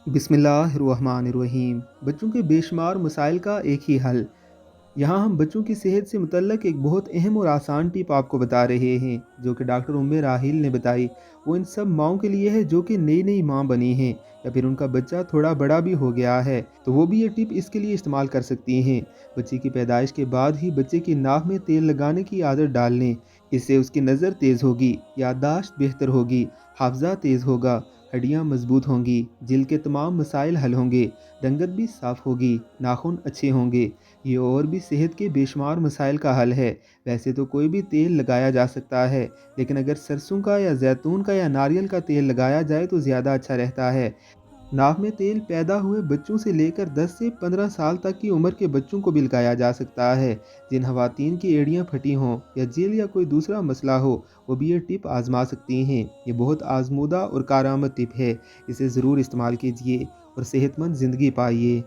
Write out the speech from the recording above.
बिस्मिल्लाहिर्रहमानिर्रहीम। बच्चों के बेशुमार मसाइल का एक ही हल। यहाँ हम बच्चों की सेहत से मुतल्लक एक बहुत अहम और आसान टिप आपको बता रहे हैं, जो कि डॉक्टर उम्मे राहिल ने बताई। वो इन सब माओं के लिए है जो कि नई नई माँ बनी हैं या फिर उनका बच्चा थोड़ा बड़ा भी हो गया है, तो वो भी ये टिप इसके लिए इस्तेमाल कर सकती हैं। बच्चे की पैदाइश के बाद ही बच्चे की नाक में तेल लगाने की आदत डाल लें। इससे उसकी नज़र तेज़ होगी, याददाश्त बेहतर होगी, हाफजा तेज़ होगा, हड्डियाँ मजबूत होंगी, जिल्द के तमाम मसाइल हल होंगे, रंगत भी साफ़ होगी, नाखून अच्छे होंगे। ये और भी सेहत के बेशुमार मसाइल का हल है। वैसे तो कोई भी तेल लगाया जा सकता है, लेकिन अगर सरसों का या जैतून का या नारियल का तेल लगाया जाए तो ज़्यादा अच्छा रहता है। नाक में तेल पैदा हुए बच्चों से लेकर 10 से 15 साल तक की उम्र के बच्चों को भी लगाया जा सकता है। जिन खवातीन की एड़ियाँ फटी हों या जेल या कोई दूसरा मसला हो, वो भी ये टिप आजमा सकती हैं। ये बहुत आजमूदा और कारआमद टिप है। इसे ज़रूर इस्तेमाल कीजिए और सेहतमंद ज़िंदगी पाइए।